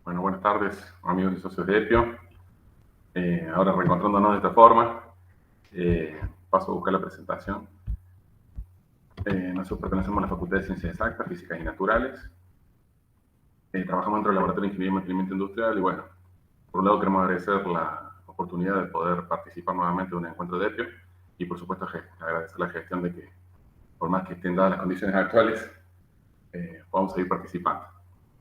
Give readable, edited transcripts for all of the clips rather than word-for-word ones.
Bueno, buenas tardes, amigos y socios de EPIO. Ahora reencontrándonos de esta forma, paso a buscar la presentación. Nosotros pertenecemos a la Facultad de Ciencias Exactas, Físicas y Naturales. Trabajamos dentro del Laboratorio de Ingeniería y Mantenimiento Industrial y bueno, por un lado queremos agradecer la oportunidad de poder participar nuevamente de un encuentro de EPIO y por supuesto agradecer la gestión de que, por más que estén dadas las condiciones actuales, podamos seguir participando.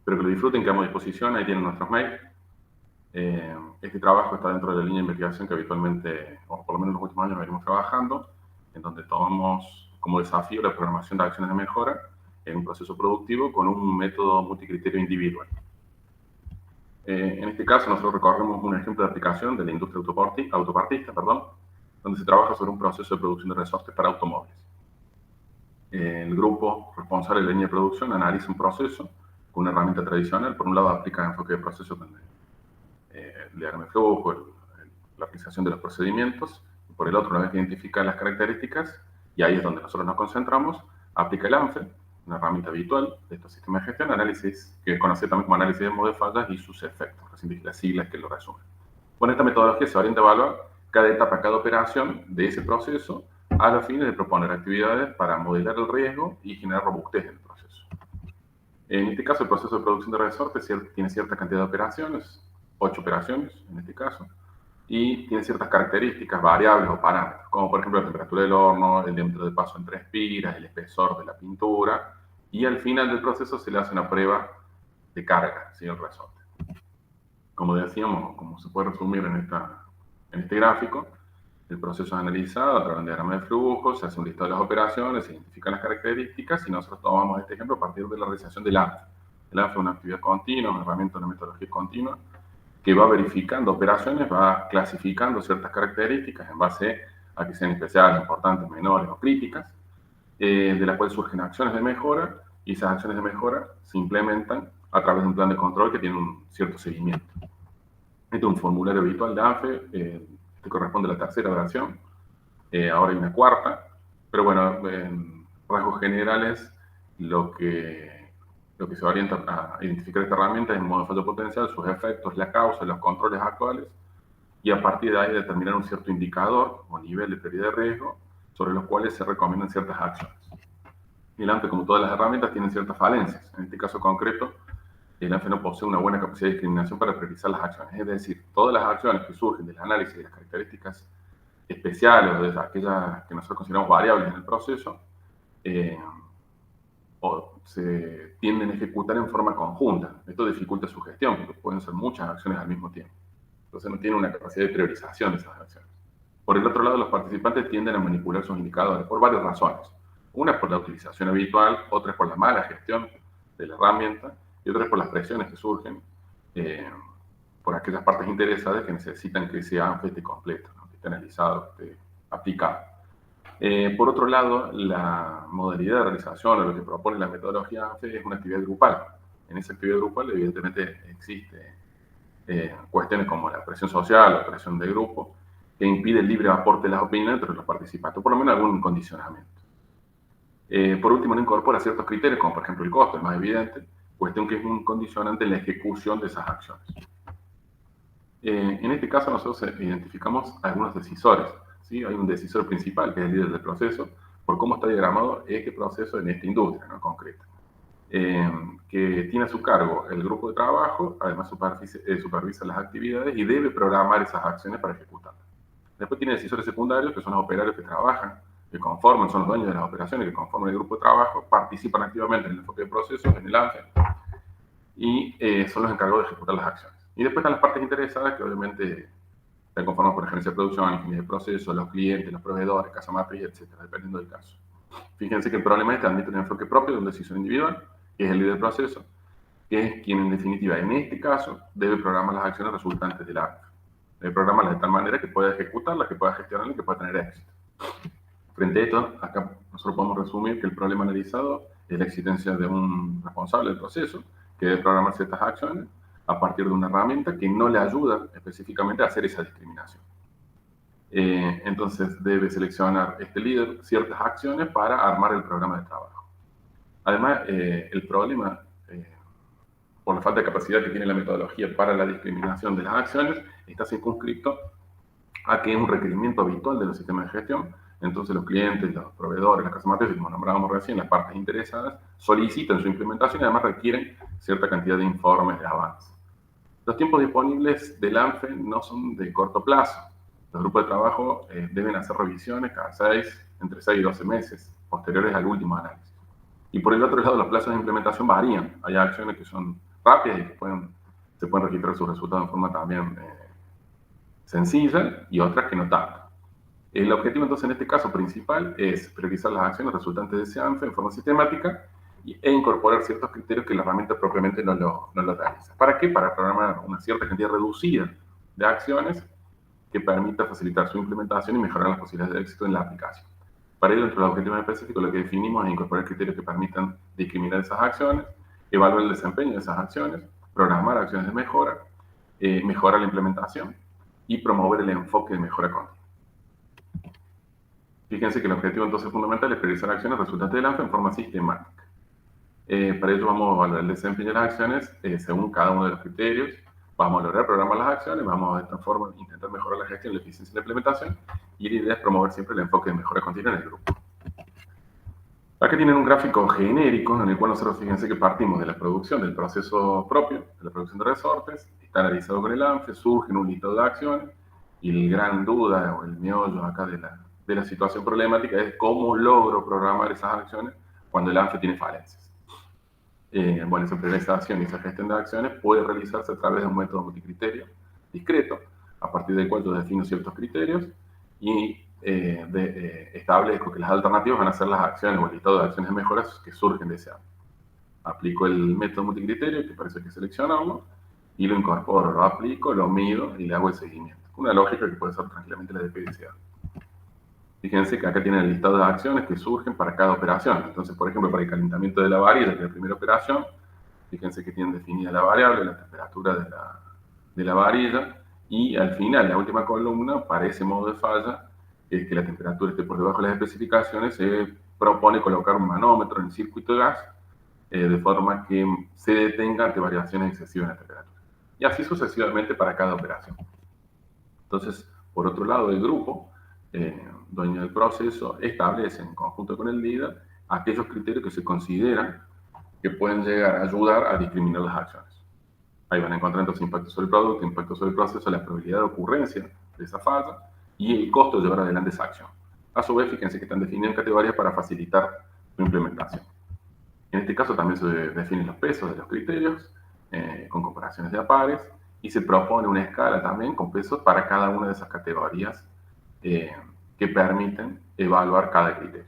Espero que lo disfruten, quedamos a disposición, ahí tienen nuestros mails. Este trabajo está dentro de la línea de investigación que habitualmente, o por lo menos en los últimos años, venimos trabajando, en donde tomamos como desafío la programación de acciones de mejora en un proceso productivo con un método multicriterio individual. En este caso, nosotros recorremos un ejemplo de aplicación de la industria autopartista, donde se trabaja sobre un proceso de producción de resortes para automóviles. El grupo responsable de la línea de producción analiza un proceso con una herramienta tradicional. Por un lado, aplica enfoque de proceso con el diagrama de flujo, la aplicación de los procedimientos. Y por el otro, una vez que identifica las características, y ahí es donde nosotros nos concentramos, aplica el ANFE, una herramienta habitual de estos sistemas de gestión, análisis, que conoce también como análisis de modo de fallas y sus efectos, recién dije las siglas que lo resumen. Con esta metodología se orienta a evaluar cada etapa, cada operación de ese proceso, a los fines de proponer actividades para modelar el riesgo y generar robustez en el proceso. En este caso, el proceso de producción de resortes tiene cierta cantidad de operaciones, 8 operaciones en este caso, y tiene ciertas características, variables o parámetros, como por ejemplo la temperatura del horno, el diámetro de paso entre espiras, el espesor de la pintura, y al final del proceso se le hace una prueba de carga, ¿sí? El resorte. Como decíamos, como se puede resumir en este gráfico, el proceso es analizado a través de un diagrama de flujo, se hace un listado de las operaciones, se identifican las características y nosotros tomamos este ejemplo a partir de la realización del ANFE. El ANFE es una actividad continua, una herramienta, una metodología continua que va verificando operaciones, va clasificando ciertas características en base a que sean especiales, importantes, menores o críticas, de las cuales surgen acciones de mejora y esas acciones de mejora se implementan a través de un plan de control que tiene un cierto seguimiento. Este es un formulario habitual de ANFE, este corresponde a la tercera versión, ahora hay una cuarta, pero bueno, en rasgos generales lo que se orienta a identificar esta herramienta es el modo de fallo potencial, sus efectos, la causa, los controles actuales, y a partir de ahí determinar un cierto indicador o nivel de prioridad de riesgo sobre los cuales se recomiendan ciertas acciones. El ANFE, como todas las herramientas, tiene ciertas falencias. En este caso concreto, el ANFE no posee una buena capacidad de discriminación para priorizar las acciones. Es decir, todas las acciones que surgen del análisis de las características especiales o de aquellas que nosotros consideramos variables en el proceso, o se tienden a ejecutar en forma conjunta. Esto dificulta su gestión, porque pueden ser muchas acciones al mismo tiempo. Entonces no tiene una capacidad de priorización de esas acciones. Por el otro lado, los participantes tienden a manipular sus indicadores por varias razones. Una es por la utilización habitual, otra es por la mala gestión de la herramienta y otra es por las presiones que surgen por aquellas partes interesadas que necesitan que ese ANFE esté completo, ¿no? Que esté analizado, que esté aplicado. Por otro lado, la modalidad de realización o lo que propone la metodología ANFE es una actividad grupal. En esa actividad grupal, evidentemente, existe cuestiones como la presión social, la presión de grupo, que impide el libre aporte de las opiniones entre los participantes, por lo menos algún condicionamiento. Por último, no incorpora ciertos criterios, como por ejemplo el costo, el más evidente, cuestión que es un condicionante en la ejecución de esas acciones. En este caso, nosotros identificamos algunos decisores. ¿Sí? Hay un decisor principal, que es el líder del proceso, por cómo está diagramado este proceso en esta industria, ¿no? Concreta. Que tiene a su cargo el grupo de trabajo, además supervisa las actividades y debe programar esas acciones para ejecutarlas. Después tiene decisores secundarios, que son los operarios que trabajan, que conforman, son los dueños de las operaciones, que conforman el grupo de trabajo, participan activamente en el enfoque de procesos, en el ANFE, y son los encargados de ejecutar las acciones. Y después están las partes interesadas, que obviamente están conformadas por gerencia de producción, ingeniería de procesos, los clientes, los proveedores, casa matriz, etcétera, dependiendo del caso. Fíjense que el problema es que admite un enfoque propio de un decisor individual, que es el líder del proceso, que es quien en definitiva, en este caso, debe programar las acciones resultantes del ANFE. Debe programarlas de tal manera que pueda ejecutarlas, que pueda gestionarlas y que pueda tener éxito. Frente a esto, acá nosotros podemos resumir que el problema analizado es la existencia de un responsable del proceso que debe programar ciertas acciones a partir de una herramienta que no le ayuda específicamente a hacer esa discriminación. Entonces debe seleccionar este líder ciertas acciones para armar el programa de trabajo. Además, el problema por la falta de capacidad que tiene la metodología para la discriminación de las acciones, está circunscrito a que es un requerimiento habitual de los sistemas de gestión. Entonces los clientes, los proveedores, las casas matrices, como nombrábamos recién, las partes interesadas, solicitan su implementación y además requieren cierta cantidad de informes de avance. Los tiempos disponibles del ANFE no son de corto plazo. Los grupos de trabajo deben hacer revisiones entre 6 y 12 meses, posteriores al último análisis. Y por el otro lado, los plazos de implementación varían. Hay acciones que son rápidas y que se pueden registrar sus resultados de forma también sencilla y otras que no tanto. El objetivo entonces en este caso principal es priorizar las acciones resultantes de ese ANFE en forma sistemática e incorporar ciertos criterios que la herramienta propiamente no lo realiza. ¿Para qué? Para programar una cierta cantidad reducida de acciones que permita facilitar su implementación y mejorar las posibilidades de éxito en la aplicación. Para ello, entre los objetivos específicos, lo que definimos es incorporar criterios que permitan discriminar esas acciones, evaluar el desempeño de esas acciones, programar acciones de mejora, mejorar la implementación y promover el enfoque de mejora continua. Fíjense que el objetivo entonces fundamental es priorizar acciones resultantes del ANFE en forma sistemática. Para ello vamos a evaluar el desempeño de las acciones según cada uno de los criterios. Vamos a lograr programar las acciones, vamos de esta forma a intentar mejorar la gestión y la eficiencia de la implementación, y la idea es promover siempre el enfoque de mejora continua en el grupo. Acá tienen un gráfico genérico en el cual nosotros, fíjense que partimos de la producción del proceso propio, de la producción de resortes, está analizado con el ANFE, surge en un listado de acciones, y el gran duda o el meollo acá de la situación problemática es cómo logro programar esas acciones cuando el ANFE tiene falencias. Bueno, esa priorización y esa gestión de acciones puede realizarse a través de un método multicriterio discreto, a partir del cual yo defino ciertos criterios y establezco que las alternativas van a ser las acciones o el listado de acciones de mejoras que surgen de ese ámbito. Aplico el método multicriterio, que parece que seleccionarlo, y lo incorporo, lo aplico, lo mido y le hago el seguimiento. Una lógica que puede ser tranquilamente la de PDCA. Fíjense que acá tienen el listado de acciones que surgen para cada operación. Entonces, por ejemplo, para el calentamiento de la varilla, que es la primera operación, fíjense que tienen definida la variable, la temperatura de la varilla, y al final, la última columna, para ese modo de falla, es que la temperatura esté por debajo de las especificaciones, se propone colocar un manómetro en el circuito de gas, de forma que se detenga ante variaciones excesivas en la temperatura. Y así sucesivamente para cada operación. Entonces, por otro lado, el grupo dueño del proceso establece en conjunto con el líder aquellos criterios que se consideran que pueden llegar a ayudar a discriminar las acciones. Ahí van a encontrar entonces impacto sobre el producto, impacto sobre el proceso, la probabilidad de ocurrencia de esa falla y el costo de llevar adelante esa acción. A su vez, fíjense que están definidas en categorías para facilitar su implementación. En este caso también se definen los pesos de los criterios con comparaciones de pares y se propone una escala también con pesos para cada una de esas categorías que permiten evaluar cada criterio.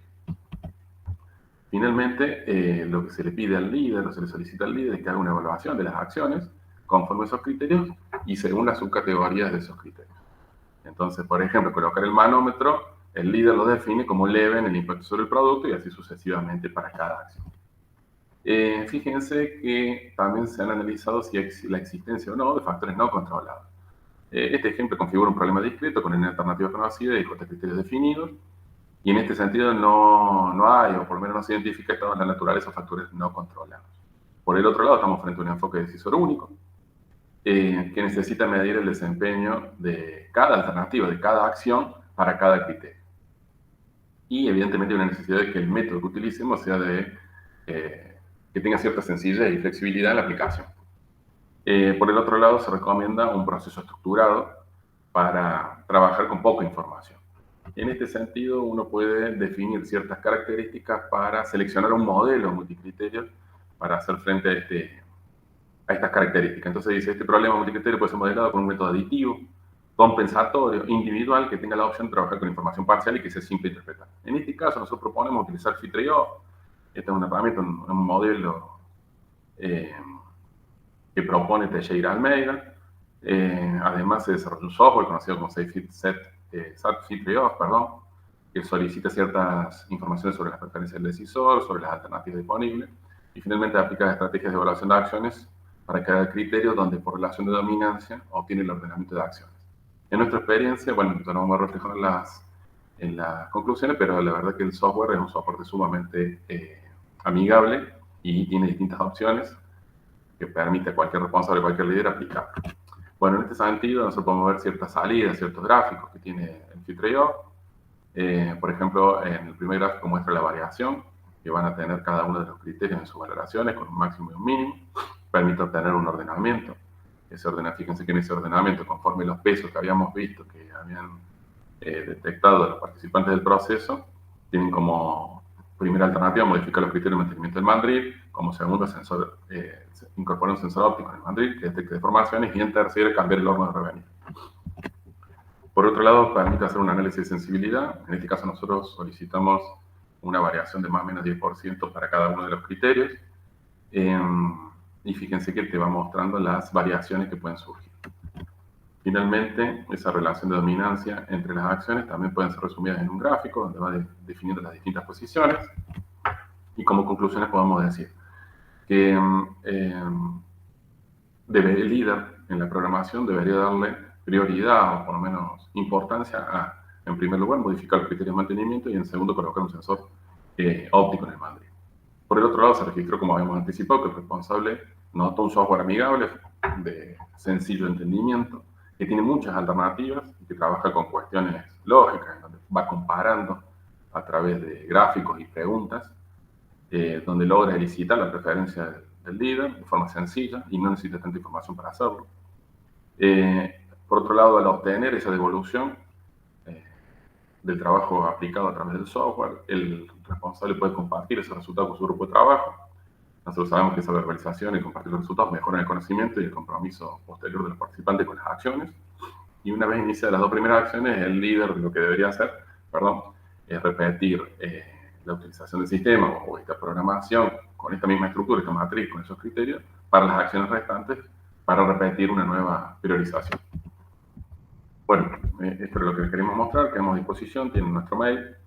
Finalmente, lo que se le pide al líder o se le solicita al líder es que haga una evaluación de las acciones conforme a esos criterios y según las subcategorías de esos criterios. Entonces, por ejemplo, colocar el manómetro, el líder lo define como leve en el impacto sobre el producto y así sucesivamente para cada acción. Fíjense que también se han analizado si la existencia o no de factores no controlados. Este ejemplo configura un problema discreto con una alternativa conocida y con criterios definidos, y en este sentido no hay, o por lo menos no se identifica en la naturaleza factores no controlados. Por el otro lado, estamos frente a un enfoque decisor único, que necesita medir el desempeño de cada alternativa, de cada acción, para cada criterio. Y evidentemente hay una necesidad de que el método que utilicemos sea que tenga cierta sencillez y flexibilidad en la aplicación. Por el otro lado, se recomienda un proceso estructurado para trabajar con poca información. En este sentido, uno puede definir ciertas características para seleccionar un modelo multicriterio para hacer frente a estas características. Entonces dice, este problema multicriterio puede ser modelado con un método aditivo, compensatorio, individual, que tenga la opción de trabajar con información parcial y que sea simple de interpretar. En este caso, nosotros proponemos utilizar FitReoff. Esta es una herramienta, un modelo que propone Teixeira Almeida. Además, se desarrolló un software conocido como FitReoff, que solicita ciertas informaciones sobre las preferencias del decisor, sobre las alternativas disponibles, y finalmente aplica estrategias de evaluación de acciones para cada criterio donde por relación de dominancia obtiene el ordenamiento de acciones. En nuestra experiencia, bueno, no vamos a reflejar en las conclusiones, pero la verdad que el software es un soporte sumamente amigable y tiene distintas opciones que permite a cualquier responsable, a cualquier líder aplicar. Bueno, en este sentido, nosotros podemos ver ciertas salidas, ciertos gráficos que tiene el filtro. Por ejemplo, en el primer gráfico muestra la variación que van a tener cada uno de los criterios en sus valoraciones, con un máximo y un mínimo. Permite obtener un ordenamiento. Fíjense que en ese ordenamiento, conforme los pesos que habíamos visto, que habían detectado los participantes del proceso, tienen como primera alternativa modificar los criterios de mantenimiento del mandril, como segundo sensor, incorporar un sensor óptico en el mandril que detecte deformaciones, y en tercero cambiar el horno de revenir. Por otro lado, permite hacer un análisis de sensibilidad. En este caso nosotros solicitamos una variación de más o menos 10% para cada uno de los criterios. Y fíjense que te va mostrando las variaciones que pueden surgir. Finalmente, esa relación de dominancia entre las acciones también pueden ser resumidas en un gráfico donde va definiendo las distintas posiciones. Y como conclusiones podemos decir que el líder en la programación debería darle prioridad o por lo menos importancia a, en primer lugar, modificar los criterios de mantenimiento y en segundo, colocar un sensor óptico en el mandril. Por el otro lado, se registró, como habíamos anticipado, que el responsable notó un software amigable de sencillo entendimiento, que tiene muchas alternativas y que trabaja con cuestiones lógicas, en donde va comparando a través de gráficos y preguntas, donde logra elicitar la preferencia del líder de forma sencilla y no necesita tanta información para hacerlo. Por otro lado, al obtener esa devolución del trabajo aplicado a través del software, el responsable puede compartir ese resultado con su grupo de trabajo. Nosotros sabemos que esa verbalización y compartir los resultados mejoran el conocimiento y el compromiso posterior de los participantes con las acciones. Y una vez iniciadas las dos primeras acciones, el líder lo que debería hacer, es repetir la utilización del sistema o esta programación con esta misma estructura, esta matriz, con esos criterios, para las acciones restantes, para repetir una nueva priorización. Bueno, esto es lo que queremos mostrar, quedamos a disposición, tienen nuestro mail.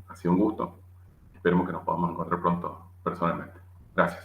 Ha sido un gusto. Esperemos que nos podamos encontrar pronto personalmente. Gracias.